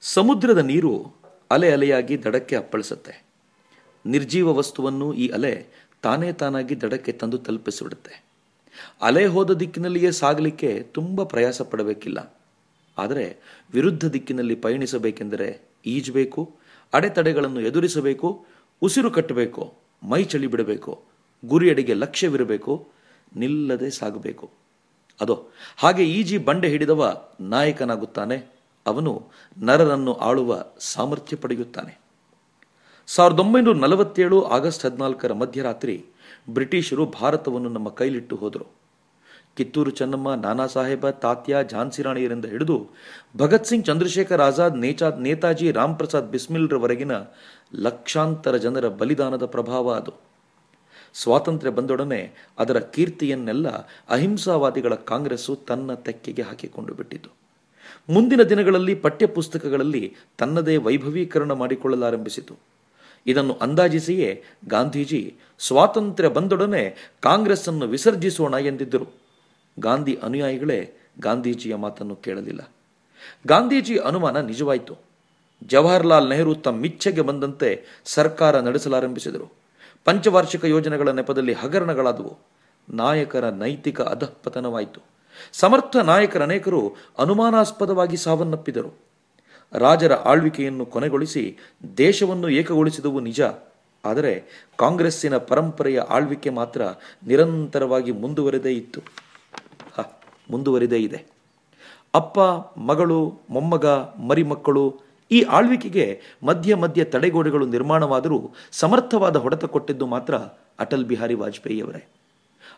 ಸಮುದ್ರದ ನೀರು ಅಲೆ ಅಲೆಯಾಗಿ ದಡಕ್ಕೆ ಅಪ್ಪಳಿಸುತ್ತೆ. ನಿರ್ಜೀವ ವಸ್ತುವನ್ನು ಈ ಅಲೆ ತಾನೇ ತಾನಾಗಿ ದಡಕ್ಕೆ ತಂದು ತಲುಪಿಸಿಬಿಡುತ್ತೆ. ಅಲೆ ಹೋದ ದಿಕ್ಕಿನಲ್ಲಿಯೇ ಸಾಗಲಿಕ್ಕೆ ತುಂಬ ಪ್ರಯಾಸ ಪಡಬೇಕಿಲ್ಲ. ಆದರೆ ವಿರುದ್ಧ ದಿಕ್ಕಿನಲ್ಲಿ ಪಯಣಿಸಬೇಕೆಂದರೆ ಈಜಬೇಕು, ಅಡೆತಡೆಗಳನ್ನು ಎದುರಿಸಬೇಕು, ಉಸಿರು ಕಟ್ಟಬೇಕು, ಮೈ ಚಳಿ ಬಿಡಬೇಕು, ಗುರಿಯಡೆಗೆ ಲಕ್ಷ್ಯವಿರಬೇಕು, ನಿಲ್ಲದೆ ಸಾಗಬೇಕು. ಅದೋ ಹಾಗೆ ಈಜಿ ಬಂಡೆ ಹಿಡಿದವ ನಾಯಕನಾಗುತ್ತಾನೆ. ಅವನು ನರರನ್ನು ಆಳುವ ಸಾಮರ್ಥ್ಯ ಪಡೆಯುತ್ತಾನೆ. 1947 ಆಗಸ್ಟ್ 14 ಮಧ್ಯರಾತ್ರಿ ಬ್ರಿಟಿಷರು ಭಾರತವನ್ನು ನಮ್ಮ ಕೈಲಿಟ್ಟು ಹೋದರು. ಕಿತ್ತೂರು ಚೆನ್ನಮ್ಮ, ನಾನಾ ಸಾಹೇಬ, ತಾತ್ಯ, ಝಾನ್ಸಿ ರಾಣಿಯರಿಂದ ಹಿಡಿದು ಭಗತ್ ಸಿಂಗ್, ಚಂದ್ರಶೇಖರ್ ಆಜಾದ್, ನೇತಾಜಿ, ರಾಮ್ ಪ್ರಸಾದ್ ಬಿಸ್ಮಿಲ್ರವರೆಗಿನ ಲಕ್ಷಾಂತರ ಜನರ ಬಲಿದಾನದ ಪ್ರಭಾವ ಅದು. ಸ್ವಾತಂತ್ರ್ಯ ಬಂದೊಡನೆ ಅದರ ಕೀರ್ತಿಯನ್ನೆಲ್ಲ ಅಹಿಂಸಾವಾದಿಗಳ ಕಾಂಗ್ರೆಸ್ಸು ತನ್ನ ತೆಕ್ಕೆಗೆ ಹಾಕಿಕೊಂಡು ಬಿಟ್ಟಿತು. ಮುಂದಿನ ದಿನಗಳಲ್ಲಿ ಪಠ್ಯಪುಸ್ತಕಗಳಲ್ಲಿ ತನ್ನದೇ ವೈಭವೀಕರಣ ಮಾಡಿಕೊಳ್ಳಲಾರಂಭಿಸಿತು. ಇದನ್ನು ಅಂದಾಜಿಸಿಯೇ ಗಾಂಧೀಜಿ ಸ್ವಾತಂತ್ರ್ಯ ಬಂದೊಡನೆ ಕಾಂಗ್ರೆಸ್ ಅನ್ನು ವಿಸರ್ಜಿಸೋಣ ಎಂದಿದ್ದರು. ಗಾಂಧಿ ಅನುಯಾಯಿಗಳೇ ಗಾಂಧೀಜಿಯ ಮಾತನ್ನು ಕೇಳಲಿಲ್ಲ. ಗಾಂಧೀಜಿ ಅನುಮಾನ ನಿಜವಾಯಿತು. ಜವಾಹರ್ಲಾಲ್ ನೆಹರು ತಮ್ಮಿಚ್ಛೆಗೆ ಬಂದಂತೆ ಸರ್ಕಾರ ನಡೆಸಲಾರಂಭಿಸಿದರು. ಪಂಚವಾರ್ಷಿಕ ಯೋಜನೆಗಳ ನೆಪದಲ್ಲಿ ಹಗರಣಗಳಾದವು. ನಾಯಕರ ನೈತಿಕ ಅಧಃಪತನವಾಯಿತು. ಸಮರ್ಥ ನಾಯಕರ ಅನೇಕರು ಅನುಮಾನಾಸ್ಪದವಾಗಿ ಸಾವನ್ನಪ್ಪಿದರು. ರಾಜರ ಆಳ್ವಿಕೆಯನ್ನು ಕೊನೆಗೊಳಿಸಿ ದೇಶವನ್ನು ಏಕಗೊಳಿಸಿದವು ನಿಜ. ಆದರೆ ಕಾಂಗ್ರೆಸ್ಸಿನ ಪರಂಪರೆಯ ಆಳ್ವಿಕೆ ಮಾತ್ರ ನಿರಂತರವಾಗಿ ಮುಂದುವರೆದೇ ಇದೆ. ಅಪ್ಪ, ಮಗಳು, ಮೊಮ್ಮಗ, ಮರಿಮಕ್ಕಳು ಈ ಆಳ್ವಿಕೆಗೆ ಮಧ್ಯ ಮಧ್ಯ ತಡೆಗೋಡೆಗಳು ನಿರ್ಮಾಣವಾದರೂ ಸಮರ್ಥವಾದ ಹೊಡೆತ ಕೊಟ್ಟಿದ್ದು ಮಾತ್ರ ಅಟಲ್ ಬಿಹಾರಿ ವಾಜಪೇಯಿಯವರೇ.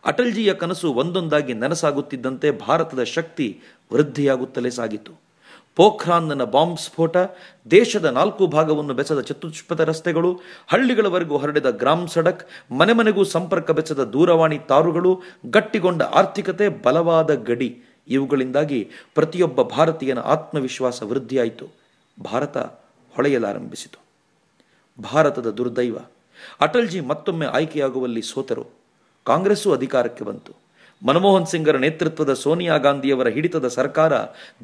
ಅಟಲ್ಜಿಯ ಕನಸು ಒಂದೊಂದಾಗಿ ನನಸಾಗುತ್ತಿದ್ದಂತೆ ಭಾರತದ ಶಕ್ತಿ ವೃದ್ಧಿಯಾಗುತ್ತಲೇ ಸಾಗಿತು. ಪೋಖ್ರಾನ್ನ ಬಾಂಬ್ ಸ್ಫೋಟ, ದೇಶದ 4 ಭಾಗವನ್ನು ಬೆಸೆದ ಚತುಷ್ಪಥ ರಸ್ತೆಗಳು, ಹಳ್ಳಿಗಳವರೆಗೂ ಹರಡಿದ ಗ್ರಾಮ್ ಸಡಕ್, ಮನೆ ಮನೆಗೂ ಸಂಪರ್ಕ ಬೆಸೆದ ದೂರವಾಣಿ ತಾರುಗಳು, ಗಟ್ಟಿಗೊಂಡ ಆರ್ಥಿಕತೆ, ಬಲವಾದ ಗಡಿ ಇವುಗಳಿಂದಾಗಿ ಪ್ರತಿಯೊಬ್ಬ ಭಾರತೀಯನ ಆತ್ಮವಿಶ್ವಾಸ ವೃದ್ಧಿಯಾಯಿತು. ಭಾರತ ಹೊಳೆಯಲಾರಂಭಿಸಿತು. ಭಾರತದ ದುರ್ದೈವ, ಅಟಲ್ಜಿ ಮತ್ತೊಮ್ಮೆ ಆಯ್ಕೆಯಾಗುವಲ್ಲಿ ಸೋತರು. ಕಾಂಗ್ರೆಸ್ಸು ಅಧಿಕಾರಕ್ಕೆ ಬಂತು. ಮನಮೋಹನ್ ಸಿಂಗರ ನೇತೃತ್ವದ ಸೋನಿಯಾ ಗಾಂಧಿಯವರ ಹಿಡಿತದ ಸರ್ಕಾರ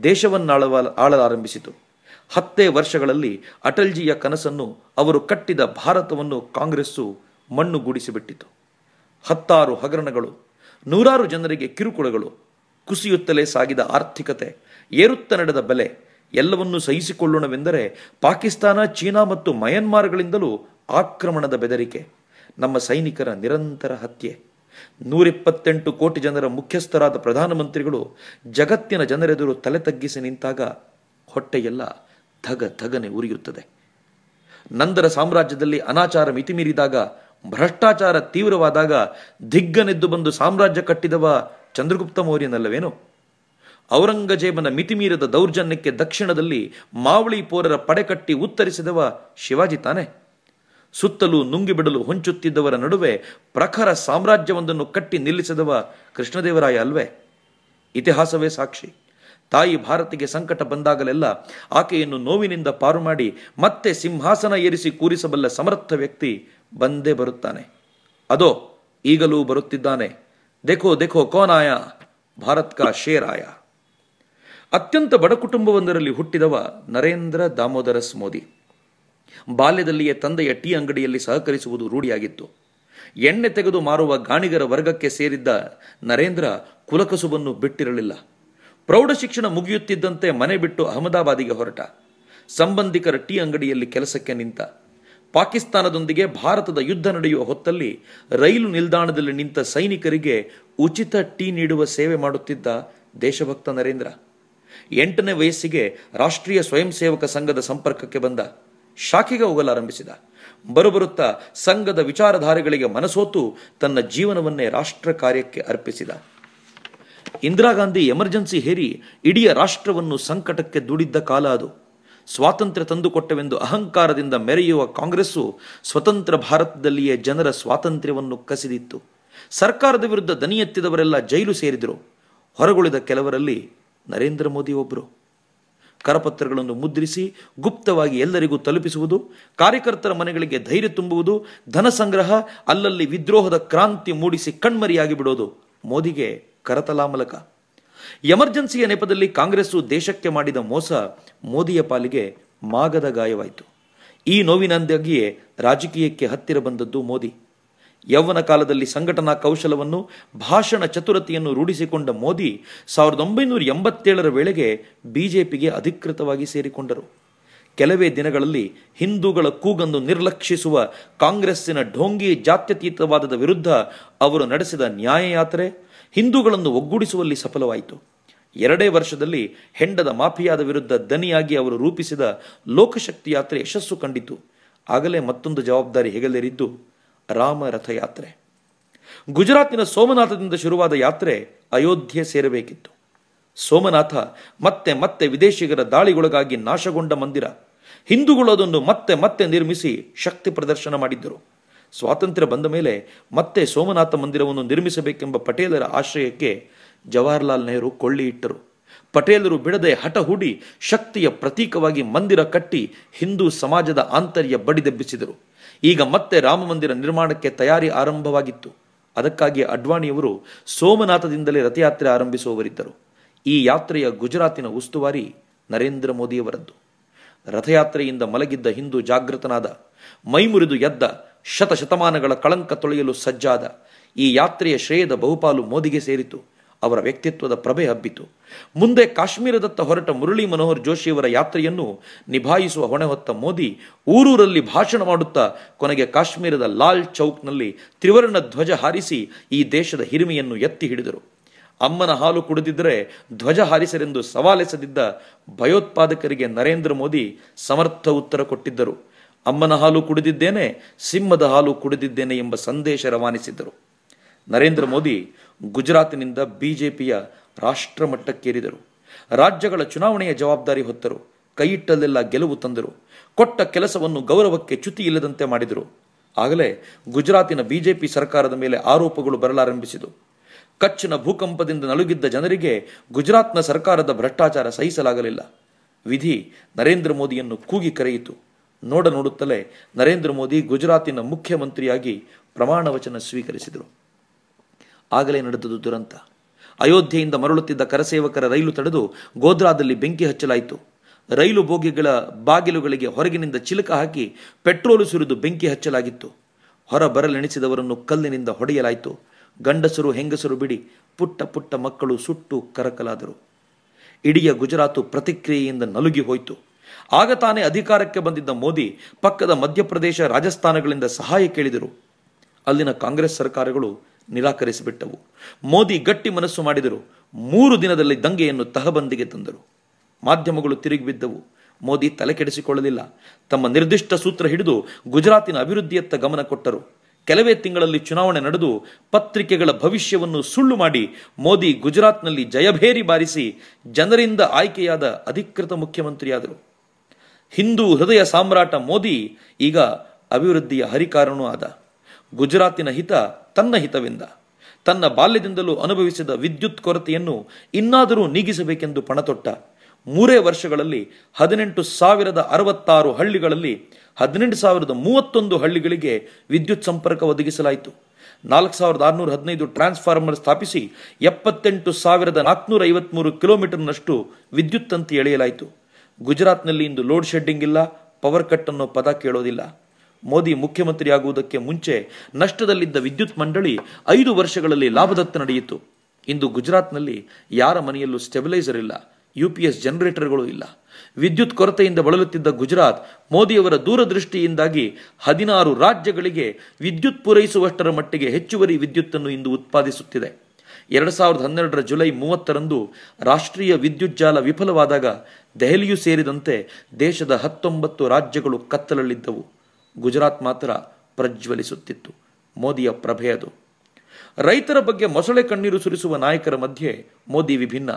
ದೇಶವನ್ನಾಳಲಾರಂಭಿಸಿತು. 10 ವರ್ಷಗಳಲ್ಲಿ ಅಟಲ್ಜಿಯ ಕನಸನ್ನು, ಅವರು ಕಟ್ಟಿದ ಭಾರತವನ್ನು ಕಾಂಗ್ರೆಸ್ಸು ಮಣ್ಣುಗೂಡಿಸಿಬಿಟ್ಟಿತು. 10 ಹಗರಣಗಳು, 100 ಜನರಿಗೆ ಕಿರುಕುಳಗಳು, ಕುಸಿಯುತ್ತಲೇ ಸಾಗಿದ ಆರ್ಥಿಕತೆ, ಏರುತ್ತ ನಡೆದ ಬೆಲೆ ಎಲ್ಲವನ್ನೂ ಸಹಿಸಿಕೊಳ್ಳೋಣವೆಂದರೆ ಪಾಕಿಸ್ತಾನ, ಚೀನಾ ಮತ್ತು ಮಯನ್ಮಾರ್ಗಳಿಂದಲೂ ಆಕ್ರಮಣದ ಬೆದರಿಕೆ, ನಮ್ಮ ಸೈನಿಕರ ನಿರಂತರ ಹತ್ಯೆ. 128 ಕೋಟಿ ಜನರ ಮುಖ್ಯಸ್ಥರಾದ ಪ್ರಧಾನಮಂತ್ರಿಗಳು ಜಗತ್ತಿನ ಜನರೆದುರು ತಲೆ ತಗ್ಗಿಸಿ ನಿಂತಾಗ ಹೊಟ್ಟೆಯೆಲ್ಲ ಧಗನೆ ಉರಿಯುತ್ತದೆ. ನಂದರ ಸಾಮ್ರಾಜ್ಯದಲ್ಲಿ ಅನಾಚಾರ ಮಿತಿಮೀರಿದಾಗ, ಭ್ರಷ್ಟಾಚಾರ ತೀವ್ರವಾದಾಗ ದಿಗ್ಗನೆದ್ದು ಬಂದು ಸಾಮ್ರಾಜ್ಯ ಕಟ್ಟಿದವ ಚಂದ್ರಗುಪ್ತ ಮೌರ್ಯನಲ್ಲವೇನು? ಔರಂಗಜೇಬನ ಮಿತಿಮೀರದ ದೌರ್ಜನ್ಯಕ್ಕೆ ದಕ್ಷಿಣದಲ್ಲಿ ಮಾವಳಿ ಪೋರರ ಪಡೆಕಟ್ಟಿ ಉತ್ತರಿಸಿದವ ಶಿವಾಜಿ ತಾನೆ? ಸುತ್ತಲೂ ನುಂಗಿಬಿಡಲು ಹೊಂಚುತ್ತಿದ್ದವರ ನಡುವೆ ಪ್ರಖರ ಸಾಮ್ರಾಜ್ಯವೊಂದನ್ನು ಕಟ್ಟಿ ನಿಲ್ಲಿಸಿದವ ಕೃಷ್ಣದೇವರಾಯ ಅಲ್ವೇ? ಇತಿಹಾಸವೇ ಸಾಕ್ಷಿ. ತಾಯಿ ಭಾರತಿಗೆ ಸಂಕಟ ಬಂದಾಗಲೆಲ್ಲ ಆಕೆಯನ್ನು ನೋವಿನಿಂದ ಪಾರು ಮಾಡಿ ಮತ್ತೆ ಸಿಂಹಾಸನ ಏರಿಸಿ ಕೂರಿಸಬಲ್ಲ ಸಮರ್ಥ ವ್ಯಕ್ತಿ ಬಂದೇ ಬರುತ್ತಾನೆ. ಅದೋ ಈಗಲೂ ಬರುತ್ತಿದ್ದಾನೆ. ದೇಖೋ ದೇಖೋ ಕೌನ್ ಆಯಾ, ಭಾರತ್ ಕಾ ಶೇರ್ ಆಯಾ. ಅತ್ಯಂತ ಬಡ ಕುಟುಂಬವೊಂದರಲ್ಲಿ ಹುಟ್ಟಿದವ ನರೇಂದ್ರ ದಾಮೋದರಸ್ ಮೋದಿ. ಬಾಲ್ಯದಲ್ಲಿಯೇ ತಂದೆಯ ಟೀ ಅಂಗಡಿಯಲ್ಲಿ ಸಹಕರಿಸುವುದು ರೂಢಿಯಾಗಿತ್ತು. ಎಣ್ಣೆ ತೆಗೆದು ಮಾರುವ ಗಾಣಿಗರ ವರ್ಗಕ್ಕೆ ಸೇರಿದ್ದ ನರೇಂದ್ರ ಕುಲಕಸುಬನ್ನು ಬಿಟ್ಟಿರಲಿಲ್ಲ. ಪ್ರೌಢ ಶಿಕ್ಷಣ ಮುಗಿಯುತ್ತಿದ್ದಂತೆ ಮನೆ ಬಿಟ್ಟು ಅಹಮದಾಬಾದಿಗೆ ಹೊರಟ. ಸಂಬಂಧಿಕರ ಟೀ ಅಂಗಡಿಯಲ್ಲಿ ಕೆಲಸಕ್ಕೆ ನಿಂತ. ಪಾಕಿಸ್ತಾನದೊಂದಿಗೆ ಭಾರತದ ಯುದ್ಧ ನಡೆಯುವ ಹೊತ್ತಲ್ಲಿ ರೈಲು ನಿಲ್ದಾಣದಲ್ಲಿ ನಿಂತ ಸೈನಿಕರಿಗೆ ಉಚಿತ ಟೀ ನೀಡುವ ಸೇವೆ ಮಾಡುತ್ತಿದ್ದ ದೇಶಭಕ್ತ ನರೇಂದ್ರ 8ನೇ ವಯಸ್ಸಿಗೆ ರಾಷ್ಟ್ರೀಯ ಸ್ವಯಂ ಸೇವಕ ಸಂಘದ ಸಂಪರ್ಕಕ್ಕೆ ಬಂದ. ಶಾಖೆಗೆ ಹೋಗಲಾರಂಭಿಸಿದ. ಬರುಬರುತ್ತಾ ಸಂಘದ ವಿಚಾರಧಾರೆಗಳಿಗೆ ಮನಸೋತು ತನ್ನ ಜೀವನವನ್ನೇ ರಾಷ್ಟ್ರ ಕಾರ್ಯಕ್ಕೆ ಅರ್ಪಿಸಿದ. ಇಂದಿರಾ ಗಾಂಧಿ ಎಮರ್ಜೆನ್ಸಿ ಹೇರಿ ಇಡೀ ರಾಷ್ಟ್ರವನ್ನು ಸಂಕಟಕ್ಕೆ ದುಡಿದ್ದ ಕಾಲ ಅದು. ಸ್ವಾತಂತ್ರ್ಯ ತಂದುಕೊಟ್ಟವೆಂದು ಅಹಂಕಾರದಿಂದ ಮೆರೆಯುವ ಕಾಂಗ್ರೆಸ್ಸು ಸ್ವತಂತ್ರ ಭಾರತದಲ್ಲಿಯೇ ಜನರ ಸ್ವಾತಂತ್ರ್ಯವನ್ನು ಕಸಿದಿತ್ತು. ಸರ್ಕಾರದ ವಿರುದ್ಧ ದನಿ ಎತ್ತಿದವರೆಲ್ಲ ಜೈಲು ಸೇರಿದರು. ಹೊರಗುಳಿದ ಕೆಲವರಲ್ಲಿ ನರೇಂದ್ರ ಮೋದಿ ಒಬ್ಬರು. ಕರಪತ್ರಗಳನ್ನು ಮುದ್ರಿಸಿ ಗುಪ್ತವಾಗಿ ಎಲ್ಲರಿಗೂ ತಲುಪಿಸುವುದು, ಕಾರ್ಯಕರ್ತರ ಮನೆಗಳಿಗೆ ಧೈರ್ಯ ತುಂಬುವುದು, ಧನ ಸಂಗ್ರಹ, ಅಲ್ಲಲ್ಲಿ ವಿದ್ರೋಹದ ಕ್ರಾಂತಿ ಮೂಡಿಸಿ ಕಣ್ಮರಿಯಾಗಿ ಬಿಡೋದು ಮೋದಿಗೆ ಕರತಲಾಮಲಕ. ಎಮರ್ಜೆನ್ಸಿಯ ನೆಪದಲ್ಲಿ ಕಾಂಗ್ರೆಸ್ಸು ದೇಶಕ್ಕೆ ಮಾಡಿದ ಮೋಸ ಮೋದಿಯ ಪಾಲಿಗೆ ಮಾಗದ ಗಾಯವಾಯಿತು. ಈ ನೋವಿನಿಂದಾಗಿಯೇ ರಾಜಕೀಯಕ್ಕೆ ಹತ್ತಿರ ಬಂದದ್ದು ಮೋದಿ. ಯೌವನ ಕಾಲದಲ್ಲಿ ಸಂಘಟನಾ ಕೌಶಲವನ್ನು, ಭಾಷಣ ಚತುರತೆಯನ್ನು ರೂಢಿಸಿಕೊಂಡ ಮೋದಿ 1987ರ ವೇಳೆಗೆ ಬಿಜೆಪಿಗೆ ಅಧಿಕೃತವಾಗಿ ಸೇರಿಕೊಂಡರು. ಕೆಲವೇ ದಿನಗಳಲ್ಲಿ ಹಿಂದೂಗಳ ಕೂಗನ್ನು ನಿರ್ಲಕ್ಷಿಸುವ ಕಾಂಗ್ರೆಸ್ಸಿನ ಢೋಂಗಿ ಜಾತ್ಯತೀತವಾದದ ವಿರುದ್ಧ ಅವರು ನಡೆಸಿದ ನ್ಯಾಯಯಾತ್ರೆ ಹಿಂದೂಗಳನ್ನು ಒಗ್ಗೂಡಿಸುವಲ್ಲಿ ಸಫಲವಾಯಿತು. 2 ವರ್ಷದಲ್ಲಿ ಹೆಂಡದ ಮಾಫಿಯಾದ ವಿರುದ್ಧ ದನಿಯಾಗಿ ಅವರು ರೂಪಿಸಿದ ಲೋಕಶಕ್ತಿ ಯಾತ್ರೆ ಯಶಸ್ಸು ಕಂಡಿತು. ಆಗಲೇ ಮತ್ತೊಂದು ಜವಾಬ್ದಾರಿ ಹೆಗಲೇರಿದ್ದು ರಾಮ ರಥಯಾತ್ರೆ. ಗುಜರಾತಿನ ಸೋಮನಾಥದಿಂದ ಶುರುವಾದ ಯಾತ್ರೆ ಅಯೋಧ್ಯೆ ಸೇರಬೇಕಿತ್ತು. ಸೋಮನಾಥ ಮತ್ತೆ ಮತ್ತೆ ವಿದೇಶಿಗರ ದಾಳಿಗೊಳಗಾಗಿ ನಾಶಗೊಂಡ ಮಂದಿರ. ಹಿಂದೂಗಳು ಅದನ್ನು ಮತ್ತೆ ಮತ್ತೆ ನಿರ್ಮಿಸಿ ಶಕ್ತಿ ಪ್ರದರ್ಶನ ಮಾಡಿದ್ದರು. ಸ್ವಾತಂತ್ರ್ಯ ಬಂದ ಮೇಲೆ ಮತ್ತೆ ಸೋಮನಾಥ ಮಂದಿರವನ್ನು ನಿರ್ಮಿಸಬೇಕೆಂಬ ಪಟೇಲರ ಆಶ್ರಯಕ್ಕೆ ಜವಾಹರ್ಲಾಲ್ ನೆಹರು ಕೊಳ್ಳಿ ಇಟ್ಟರು. ಪಟೇಲರು ಬಿಡದೆ ಹಠ ಹೂಡಿ ಶಕ್ತಿಯ ಪ್ರತೀಕವಾಗಿ ಮಂದಿರ ಕಟ್ಟಿ ಹಿಂದೂ ಸಮಾಜದ ಆಂತರ್ಯ ಬಡಿದೆಬ್ಬಿಸಿದರು. ಈಗ ಮತ್ತೆ ರಾಮ ಮಂದಿರ ನಿರ್ಮಾಣಕ್ಕೆ ತಯಾರಿ ಆರಂಭವಾಗಿತ್ತು. ಅದಕ್ಕಾಗಿ ಅಡ್ವಾಣಿಯವರು ಸೋಮನಾಥದಿಂದಲೇ ರಥಯಾತ್ರೆ ಆರಂಭಿಸುವವರಿದ್ದರು. ಈ ಯಾತ್ರೆಯ ಗುಜರಾತಿನ ಉಸ್ತುವಾರಿ ನರೇಂದ್ರ ಮೋದಿಯವರದ್ದು. ರಥಯಾತ್ರೆಯಿಂದ ಮಲಗಿದ್ದ ಹಿಂದೂ ಜಾಗೃತನಾದ, ಮೈಮುರಿದು ಎದ್ದ, ಶತಶತಮಾನಗಳ ಕಳಂಕ ತೊಳೆಯಲು ಸಜ್ಜಾದ. ಈ ಯಾತ್ರೆಯ ಶ್ರೇಯದ ಬಹುಪಾಲು ಮೋದಿಗೆ ಸೇರಿತು. ಅವರ ವ್ಯಕ್ತಿತ್ವದ ಪ್ರಭೆ ಹಬ್ಬಿತು. ಮುಂದೆ ಕಾಶ್ಮೀರದತ್ತ ಹೊರಟ ಮುರಳಿ ಮನೋಹರ್ ಜೋಶಿಯವರ ಯಾತ್ರೆಯನ್ನು ನಿಭಾಯಿಸುವ ಹೊಣೆ ಹೊತ್ತ ಮೋದಿ ಊರೂರಲ್ಲಿ ಭಾಷಣ ಮಾಡುತ್ತಾ ಕೊನೆಗೆ ಕಾಶ್ಮೀರದ ಲಾಲ್ ಚೌಕ್ನಲ್ಲಿ ತ್ರಿವರ್ಣ ಧ್ವಜ ಹಾರಿಸಿ ಈ ದೇಶದ ಹಿರಿಮೆಯನ್ನು ಎತ್ತಿ ಹಿಡಿದರು. ಅಮ್ಮನ ಹಾಲು ಕುಡಿದಿದ್ದರೆ ಧ್ವಜ ಹಾರಿಸರೆಂದು ಸವಾಲೆಸೆದಿದ್ದ ಭಯೋತ್ಪಾದಕರಿಗೆ ನರೇಂದ್ರ ಮೋದಿ ಸಮರ್ಥ ಉತ್ತರ ಕೊಟ್ಟಿದ್ದರು. ಅಮ್ಮನ ಹಾಲು ಕುಡಿದಿದ್ದೇನೆ, ಸಿಂಹದ ಹಾಲು ಕುಡಿದಿದ್ದೇನೆ ಎಂಬ ಸಂದೇಶ ರವಾನಿಸಿದ್ದರು. ನರೇಂದ್ರ ಮೋದಿ ಗುಜರಾತಿನಿಂದ ಬಿಜೆಪಿಯ ರಾಷ್ಟ್ರ ಮಟ್ಟಕ್ಕೇರಿದರು. ರಾಜ್ಯಗಳ ಚುನಾವಣೆಯ ಜವಾಬ್ದಾರಿ ಹೊತ್ತರು. ಕೈಯಿಟ್ಟಲ್ಲೆಲ್ಲ ಗೆಲುವು ತಂದರು. ಕೊಟ್ಟ ಕೆಲಸವನ್ನು ಗೌರವಕ್ಕೆ ಚ್ಯುತಿ ಇಲ್ಲದಂತೆ ಮಾಡಿದರು. ಆಗಲೇ ಗುಜರಾತಿನ ಬಿಜೆಪಿ ಸರ್ಕಾರದ ಮೇಲೆ ಆರೋಪಗಳು ಬರಲಾರಂಭಿಸಿತು. ಕಚ್ನ ಭೂಕಂಪದಿಂದ ನಲುಗಿದ್ದ ಜನರಿಗೆ ಗುಜರಾತ್ನ ಸರ್ಕಾರದ ಭ್ರಷ್ಟಾಚಾರ ಸಹಿಸಲಾಗಲಿಲ್ಲ. ವಿಧಿ ನರೇಂದ್ರ ಮೋದಿಯನ್ನು ಕೂಗಿ ಕರೆಯಿತು. ನೋಡುತ್ತಲೇ ನರೇಂದ್ರ ಮೋದಿ ಗುಜರಾತಿನ ಮುಖ್ಯಮಂತ್ರಿಯಾಗಿ ಪ್ರಮಾಣ ವಚನ ಸ್ವೀಕರಿಸಿದರು. ಆಗಲೇ ನಡೆದದು ದುರಂತ. ಅಯೋಧ್ಯೆಯಿಂದ ಮರಳುತ್ತಿದ್ದ ಕರಸೇವಕರ ರೈಲು ತಡೆದು ಗೋಧ್ರಾದಲ್ಲಿ ಬೆಂಕಿ ಹಚ್ಚಲಾಯಿತು. ರೈಲು ಬೋಗಿಗಳ ಬಾಗಿಲುಗಳಿಗೆ ಹೊರಗಿನಿಂದ ಚಿಲಕ ಹಾಕಿ ಪೆಟ್ರೋಲು ಸುರಿದು ಬೆಂಕಿ ಹಚ್ಚಲಾಗಿತ್ತು. ಹೊರ ಬರಲೆಣಿಸಿದವರನ್ನು ಕಲ್ಲಿನಿಂದ ಹೊಡೆಯಲಾಯಿತು. ಗಂಡಸರು ಹೆಂಗಸರು ಬಿಡಿ ಪುಟ್ಟ ಪುಟ್ಟ ಮಕ್ಕಳು ಸುಟ್ಟು ಕರಕಲಾದರು. ಇಡೀ ಗುಜರಾತು ಪ್ರತಿಕ್ರಿಯೆಯಿಂದ ನಲುಗಿ ಹೋಯಿತು. ಆಗ ತಾನೇ ಅಧಿಕಾರಕ್ಕೆ ಬಂದಿದ್ದ ಮೋದಿ ಪಕ್ಕದ ಮಧ್ಯಪ್ರದೇಶ, ರಾಜಸ್ಥಾನಗಳಿಂದ ಸಹಾಯ ಕೇಳಿದರು. ಅಲ್ಲಿನ ಕಾಂಗ್ರೆಸ್ ಸರ್ಕಾರಗಳು ನಿರಾಕರಿಸಿಬಿಟ್ಟವು. ಮೋದಿ ಗಟ್ಟಿ ಮನಸ್ಸು ಮಾಡಿದರು. 3 ದಿನದಲ್ಲಿ ದಂಗೆಯನ್ನು ತಹಬಂದಿಗೆ ತಂದರು. ಮಾಧ್ಯಮಗಳು ತಿರುಗಿ ಬಿದ್ದವು. ಮೋದಿ ತಲೆ ಕೆಡಿಸಿಕೊಳ್ಳಲಿಲ್ಲ. ತಮ್ಮ ನಿರ್ದಿಷ್ಟ ಸೂತ್ರ ಹಿಡಿದು ಗುಜರಾತಿನ ಅಭಿವೃದ್ಧಿಯತ್ತ ಗಮನ ಕೊಟ್ಟರು. ಕೆಲವೇ ತಿಂಗಳಲ್ಲಿ ಚುನಾವಣೆ ನಡೆದು ಪತ್ರಿಕೆಗಳ ಭವಿಷ್ಯವನ್ನು ಸುಳ್ಳು ಮಾಡಿ ಮೋದಿ ಗುಜರಾತ್ನಲ್ಲಿ ಜಯಭೇರಿ ಬಾರಿಸಿ ಜನರಿಂದ ಆಯ್ಕೆಯಾದ ಅಧಿಕೃತ ಮುಖ್ಯಮಂತ್ರಿಯಾದರು. ಹಿಂದೂ ಹೃದಯ ಸಾಮ್ರಾಟ ಮೋದಿ ಈಗ ಅಭಿವೃದ್ಧಿಯ ಹರಿಕಾರನೂ ಆದ. ಗುಜರಾತಿನ ಹಿತ ತನ್ನ ಹಿತವೆಂದ. ತನ್ನ ಬಾಲ್ಯದಿಂದಲೂ ಅನುಭವಿಸಿದ ವಿದ್ಯುತ್ ಕೊರತೆಯನ್ನು ಇನ್ನಾದರೂ ನೀಗಿಸಬೇಕೆಂದು ಪಣತೊಟ್ಟ. 3 ವರ್ಷಗಳಲ್ಲಿ 18,066 ಹಳ್ಳಿಗಳಲ್ಲಿ 18,031 ಹಳ್ಳಿಗಳಿಗೆ ವಿದ್ಯುತ್ ಸಂಪರ್ಕ ಒದಗಿಸಲಾಯಿತು. 4,615 ಟ್ರಾನ್ಸ್ಫಾರ್ಮರ್ ಸ್ಥಾಪಿಸಿ 78,453 ಕಿಲೋಮೀಟರ್ನಷ್ಟು ವಿದ್ಯುತ್ ತಂತಿ ಎಳೆಯಲಾಯಿತು. ಗುಜರಾತ್ನಲ್ಲಿ ಇಂದು ಲೋಡ್ ಶೆಡ್ಡಿಂಗ್ ಇಲ್ಲ, ಪವರ್ ಕಟ್ ಅನ್ನೋ ಪದ ಕೇಳೋದಿಲ್ಲ. ಮೋದಿ ಮುಖ್ಯಮಂತ್ರಿಯಾಗುವುದಕ್ಕೆ ಮುಂಚೆ ನಷ್ಟದಲ್ಲಿದ್ದ ವಿದ್ಯುತ್ ಮಂಡಳಿ 5 ವರ್ಷಗಳಲ್ಲಿ ಲಾಭದತ್ತ ನಡೆಯಿತು. ಇಂದು ಗುಜರಾತ್ನಲ್ಲಿ ಯಾರ ಮನೆಯಲ್ಲೂ ಸ್ಟೆಬಿಲೈಸರ್ ಇಲ್ಲ, UPS ಜನರೇಟರ್ಗಳು ಇಲ್ಲ. ವಿದ್ಯುತ್ ಕೊರತೆಯಿಂದ ಬಳಲುತ್ತಿದ್ದ ಗುಜರಾತ್ ಮೋದಿಯವರ ದೂರದೃಷ್ಟಿಯಿಂದಾಗಿ 16 ರಾಜ್ಯಗಳಿಗೆ ವಿದ್ಯುತ್ ಪೂರೈಸುವಷ್ಟರ ಮಟ್ಟಿಗೆ ಹೆಚ್ಚುವರಿ ವಿದ್ಯುತ್ತನ್ನು ಇಂದು ಉತ್ಪಾದಿಸುತ್ತಿದೆ. 2012ರ ಜುಲೈ 30ರಂದು ರಾಷ್ಟ್ರೀಯ ವಿದ್ಯುತ್ ಜಾಲ ವಿಫಲವಾದಾಗ ದೆಹಲಿಯೂ ಸೇರಿದಂತೆ ದೇಶದ 19 ರಾಜ್ಯಗಳು ಕತ್ತಲಲ್ಲಿದ್ದವು. ಗುಜರಾತ್ ಮಾತ್ರ ಪ್ರಜ್ವಲಿಸುತ್ತಿತ್ತು. ಮೋದಿಯ ಪ್ರಭೆಯದು. ರೈತರ ಬಗ್ಗೆ ಮೊಸಳೆ ಕಣ್ಣೀರು ಸುರಿಸುವ ನಾಯಕರ ಮಧ್ಯೆ ಮೋದಿ ವಿಭಿನ್ನ.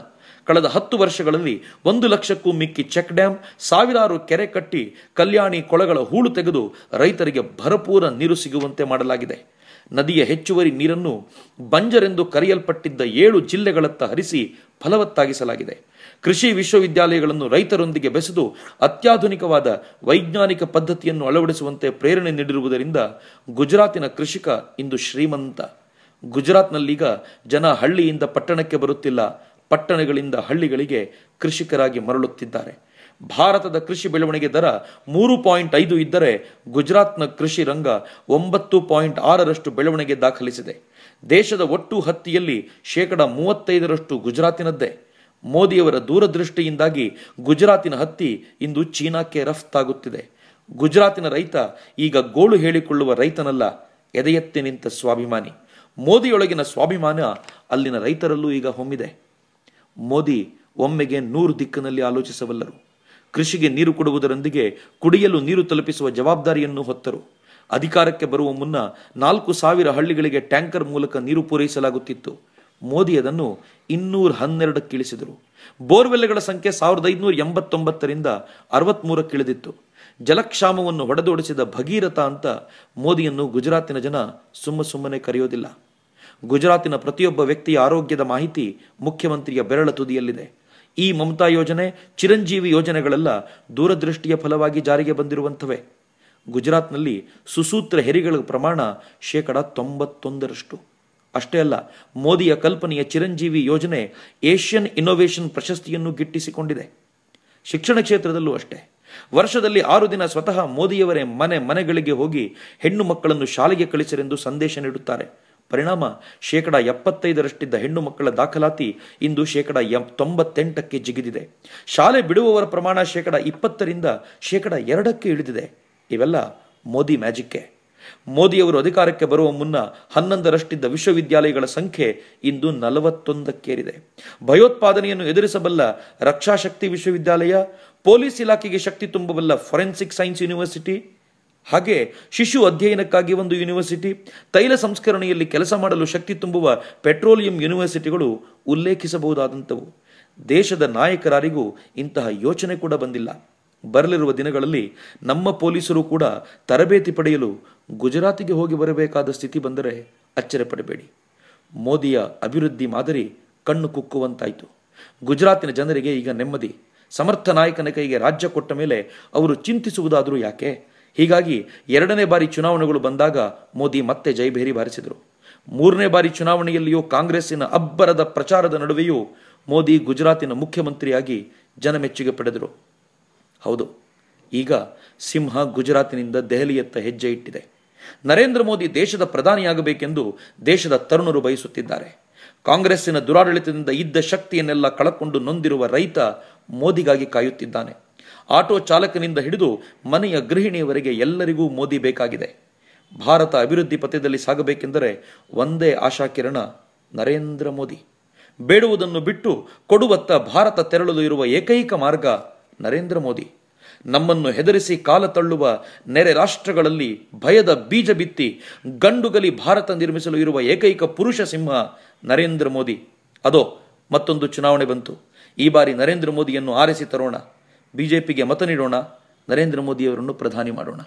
ಕಳೆದ 10 ವರ್ಷಗಳಲ್ಲಿ 1 ಲಕ್ಷಕ್ಕೂ ಮಿಕ್ಕಿ ಚೆಕ್ ಡ್ಯಾಂ, ಸಾವಿರಾರು ಕೆರೆ ಕಟ್ಟಿ ಕಲ್ಯಾಣಿ ಕೊಳಗಳ ಹೂಳು ತೆಗೆದು ರೈತರಿಗೆ ಭರಪೂರ ನೀರು ಸಿಗುವಂತೆ ಮಾಡಲಾಗಿದೆ. ನದಿಯ ಹೆಚ್ಚುವರಿ ನೀರನ್ನು ಬಂಜರೆಂದು ಕರೆಯಲ್ಪಟ್ಟಿದ್ದ 7 ಜಿಲ್ಲೆಗಳತ್ತ ಹರಿಸಿ ಫಲವತ್ತಾಗಿಸಲಾಗಿದೆ. ಕೃಷಿ ವಿಶ್ವವಿದ್ಯಾಲಯಗಳನ್ನು ರೈತರೊಂದಿಗೆ ಬೆಸೆದು ಅತ್ಯಾಧುನಿಕವಾದ ವೈಜ್ಞಾನಿಕ ಪದ್ಧತಿಯನ್ನು ಅಳವಡಿಸುವಂತೆ ಪ್ರೇರಣೆ ನೀಡಿರುವುದರಿಂದ ಗುಜರಾತಿನ ಕೃಷಿಕ ಇಂದು ಶ್ರೀಮಂತ. ಗುಜರಾತ್ನಲ್ಲೀಗ ಜನ ಹಳ್ಳಿಯಿಂದ ಪಟ್ಟಣಕ್ಕೆ ಬರುತ್ತಿಲ್ಲ, ಪಟ್ಟಣಗಳಿಂದ ಹಳ್ಳಿಗಳಿಗೆ ಕೃಷಿಕರಾಗಿ ಮರಳುತ್ತಿದ್ದಾರೆ. ಭಾರತದ ಕೃಷಿ ಬೆಳವಣಿಗೆ ದರ 3.5 ಇದ್ದರೆ ಗುಜರಾತ್ನ ಕೃಷಿ ರಂಗ 9.6ರಷ್ಟು ಬೆಳವಣಿಗೆ ದಾಖಲಿಸಿದೆ. ದೇಶದ ಒಟ್ಟು ಹತ್ತಿಯಲ್ಲಿ 35% ಗುಜರಾತಿನದ್ದೇ. ಮೋದಿಯವರ ದೂರದೃಷ್ಟಿಯಿಂದಾಗಿ ಗುಜರಾತಿನ ಹತ್ತಿ ಇಂದು ಚೀನಾಕ್ಕೆ ರಫ್ತಾಗುತ್ತಿದೆ. ಗುಜರಾತಿನ ರೈತ ಈಗ ಗೋಳು ಹೇಳಿಕೊಳ್ಳುವ ರೈತನಲ್ಲ, ಎದೆಯೆತ್ತಿ ನಿಂತ ಸ್ವಾಭಿಮಾನಿ. ಮೋದಿಯೊಳಗಿನ ಸ್ವಾಭಿಮಾನ ಅಲ್ಲಿನ ರೈತರಲ್ಲೂ ಈಗ ಹೊಮ್ಮಿದೆ. ಮೋದಿ ಒಮ್ಮೆಗೆ 100 ದಿಕ್ಕಿನಲ್ಲಿ ಆಲೋಚಿಸಬಲ್ಲರು. ಕೃಷಿಗೆ ನೀರು ಕೊಡುವುದರೊಂದಿಗೆ ಕುಡಿಯಲು ನೀರು ತಲುಪಿಸುವ ಜವಾಬ್ದಾರಿಯನ್ನು ಹೊತ್ತರು. ಅಧಿಕಾರಕ್ಕೆ ಬರುವ ಮುನ್ನ 4,000 ಹಳ್ಳಿಗಳಿಗೆ ಟ್ಯಾಂಕರ್ ಮೂಲಕ ನೀರು ಪೂರೈಸಲಾಗುತ್ತಿತ್ತು. ಮೋದಿ ಅದನ್ನು 212ಕ್ಕೆ ಇಳಿಸಿದರು. ಬೋರ್ವೆಲ್ಗಳ ಸಂಖ್ಯೆ 1589ರಿಂದ 63ಕ್ಕೆ ಇಳಿದಿತ್ತು. ಜಲಕ್ಷಾಮವನ್ನು ಹೊಡೆದೋಡಿಸಿದ ಭಗೀರಥ ಅಂತ ಮೋದಿಯನ್ನು ಗುಜರಾತಿನ ಜನ ಸುಮ್ಮನೆ ಕರೆಯೋದಿಲ್ಲ. ಗುಜರಾತಿನ ಪ್ರತಿಯೊಬ್ಬ ವ್ಯಕ್ತಿಯ ಆರೋಗ್ಯದ ಮಾಹಿತಿ ಮುಖ್ಯಮಂತ್ರಿಯ ಬೆರಳ ತುದಿಯಲ್ಲಿದೆ. ಈ ಮಮತಾ ಯೋಜನೆ, ಚಿರಂಜೀವಿ ಯೋಜನೆಗಳೆಲ್ಲ ದೂರದೃಷ್ಟಿಯ ಫಲವಾಗಿ ಜಾರಿಗೆ ಬಂದಿರುವಂಥವೇ. ಗುಜರಾತ್ನಲ್ಲಿ ಸುಸೂತ್ರ ಹೆರಿಗೆಗಳ ಪ್ರಮಾಣ 91%. ಅಷ್ಟೇ ಅಲ್ಲ, ಮೋದಿಯ ಕಲ್ಪನೆಯ ಚಿರಂಜೀವಿ ಯೋಜನೆ ಏಷ್ಯನ್ ಇನ್ನೋವೇಷನ್ ಪ್ರಶಸ್ತಿಯನ್ನು ಗಿಟ್ಟಿಸಿಕೊಂಡಿದೆ. ಶಿಕ್ಷಣ ಕ್ಷೇತ್ರದಲ್ಲೂ ಅಷ್ಟೇ. ವರ್ಷದಲ್ಲಿ 6 ದಿನ ಸ್ವತಃ ಮೋದಿಯವರೇ ಮನೆಗಳಿಗೆ ಹೋಗಿ ಹೆಣ್ಣು ಮಕ್ಕಳನ್ನು ಶಾಲೆಗೆ ಕಳಿಸಿರೆಂದು ಸಂದೇಶ ನೀಡುತ್ತಾರೆ. ಪರಿಣಾಮ 75%ರಷ್ಟಿದ್ದ ಹೆಣ್ಣು ಮಕ್ಕಳ ದಾಖಲಾತಿ ಇಂದು 98%ಕ್ಕೆ ಜಿಗಿದಿದೆ. ಶಾಲೆ ಬಿಡುವವರ ಪ್ರಮಾಣ 20%ರಿಂದ 2%ಕ್ಕೆ ಇಳಿದಿದೆ. ಇವೆಲ್ಲ ಮೋದಿ ಮ್ಯಾಜಿಕ್ಕೇ. ಮೋದಿಯವರು ಅಧಿಕಾರಕ್ಕೆ ಬರುವ ಮುನ್ನ 11ರಷ್ಟಿದ್ದ ವಿಶ್ವವಿದ್ಯಾಲಯಗಳ ಸಂಖ್ಯೆ ಇಂದು 41ಕ್ಕೇರಿದೆ. ಭಯೋತ್ಪಾದನೆಯನ್ನು ಎದುರಿಸಬಲ್ಲ ರಕ್ಷಾ ಶಕ್ತಿ ವಿಶ್ವವಿದ್ಯಾಲಯ, ಪೊಲೀಸ್ ಇಲಾಖೆಗೆ ಶಕ್ತಿ ತುಂಬಬಲ್ಲ ಫೊರೆನ್ಸಿಕ್ ಸೈನ್ಸ್ ಯೂನಿವರ್ಸಿಟಿ, ಹಾಗೆ ಶಿಶು ಅಧ್ಯಯನಕ್ಕಾಗಿ ಒಂದು ಯೂನಿವರ್ಸಿಟಿ, ತೈಲ ಸಂಸ್ಕರಣೆಯಲ್ಲಿ ಕೆಲಸ ಮಾಡಲು ಶಕ್ತಿ ತುಂಬುವ ಪೆಟ್ರೋಲಿಯಂ ಯೂನಿವರ್ಸಿಟಿಗಳು ಉಲ್ಲೇಖಿಸಬಹುದಾದಂಥವು. ದೇಶದ ನಾಯಕರಾರಿಗೂ ಇಂತಹ ಯೋಚನೆ ಕೂಡ ಬಂದಿಲ್ಲ. ಬರಲಿರುವ ದಿನಗಳಲ್ಲಿ ನಮ್ಮ ಪೊಲೀಸರು ಕೂಡ ತರಬೇತಿ ಪಡೆಯಲು ಗುಜರಾತಿಗೆ ಹೋಗಿ ಬರಬೇಕಾದ ಸ್ಥಿತಿ ಬಂದರೆ ಅಚ್ಚರಿಪಡಬೇಡಿ. ಮೋದಿಯ ಅಭಿವೃದ್ಧಿ ಮಾದರಿ ಕಣ್ಣು ಕುಕ್ಕುವಂತಾಯಿತು. ಗುಜರಾತಿನ ಜನರಿಗೆ ಈಗ ನೆಮ್ಮದಿ. ಸಮರ್ಥ ನಾಯಕನ ಕೈಗೆ ರಾಜ್ಯ ಕೊಟ್ಟ ಮೇಲೆ ಅವರು ಚಿಂತಿಸುವುದಾದರೂ ಯಾಕೆ? ಹೀಗಾಗಿ 2ನೇ ಬಾರಿ ಚುನಾವಣೆಗಳು ಬಂದಾಗ ಮೋದಿ ಮತ್ತೆ ಜೈಭೇರಿ ಬಾರಿಸಿದರು. 3ನೇ ಬಾರಿ ಚುನಾವಣೆಯಲ್ಲಿಯೂ ಕಾಂಗ್ರೆಸ್ಸಿನ ಅಬ್ಬರದ ಪ್ರಚಾರದ ನಡುವೆಯೂ ಮೋದಿ ಗುಜರಾತಿನ ಮುಖ್ಯಮಂತ್ರಿಯಾಗಿ ಜನಮೆಚ್ಚುಗೆ ಪಡೆದರು. ಹೌದು, ಈಗ ಸಿಂಹ ಗುಜರಾತಿನಿಂದ ದೆಹಲಿಯತ್ತ ಹೆಜ್ಜೆ ಇಟ್ಟಿದೆ. ನರೇಂದ್ರ ಮೋದಿ ದೇಶದ ಪ್ರಧಾನಿಯಾಗಬೇಕೆಂದು ದೇಶದ ತರುಣರು ಬಯಸುತ್ತಿದ್ದಾರೆ. ಕಾಂಗ್ರೆಸ್ಸಿನ ದುರಾಡಳಿತದಿಂದ ಇದ್ದ ಶಕ್ತಿಯನ್ನೆಲ್ಲ ಕಳಕೊಂಡು ನೊಂದಿರುವ ರೈತ ಮೋದಿಗಾಗಿ ಕಾಯುತ್ತಿದ್ದಾನೆ. ಆಟೋ ಚಾಲಕನಿಂದ ಹಿಡಿದು ಮನೆಯ ಗೃಹಿಣಿಯವರೆಗೆ ಎಲ್ಲರಿಗೂ ಮೋದಿ ಬೇಕಾಗಿದೆ. ಭಾರತ ಅಭಿವೃದ್ಧಿ ಪಥದಲ್ಲಿ ಸಾಗಬೇಕೆಂದರೆ ಒಂದೇ ಆಶಾಕಿರಣ, ನರೇಂದ್ರ ಮೋದಿ. ಬೇಡುವುದನ್ನು ಬಿಟ್ಟು ಕೊಡುವತ್ತ ಭಾರತ ತೆರಳಲು ಇರುವ ಏಕೈಕ ಮಾರ್ಗ ನರೇಂದ್ರ ಮೋದಿ. ನಮ್ಮನ್ನು ಹೆದರಿಸಿ ಕಾಲ ತಳ್ಳುವ ನೆರೆ ರಾಷ್ಟ್ರಗಳಲ್ಲಿ ಭಯದ ಬೀಜ ಬಿತ್ತಿ ಗಂಡುಗಲಿ ಭಾರತ ನಿರ್ಮಿಸಲು ಇರುವ ಏಕೈಕ ಪುರುಷ ಸಿಂಹ ನರೇಂದ್ರ ಮೋದಿ. ಅದೋ ಮತ್ತೊಂದು ಚುನಾವಣೆ ಬಂತು. ಈ ಬಾರಿ ನರೇಂದ್ರ ಮೋದಿಯನ್ನು ಆರಿಸಿ ತರೋಣ. ಬಿಜೆಪಿಗೆ ಮತ ನೀಡೋಣ. ನರೇಂದ್ರ ಮೋದಿಯವರನ್ನು ಪ್ರಧಾನಿ ಮಾಡೋಣ.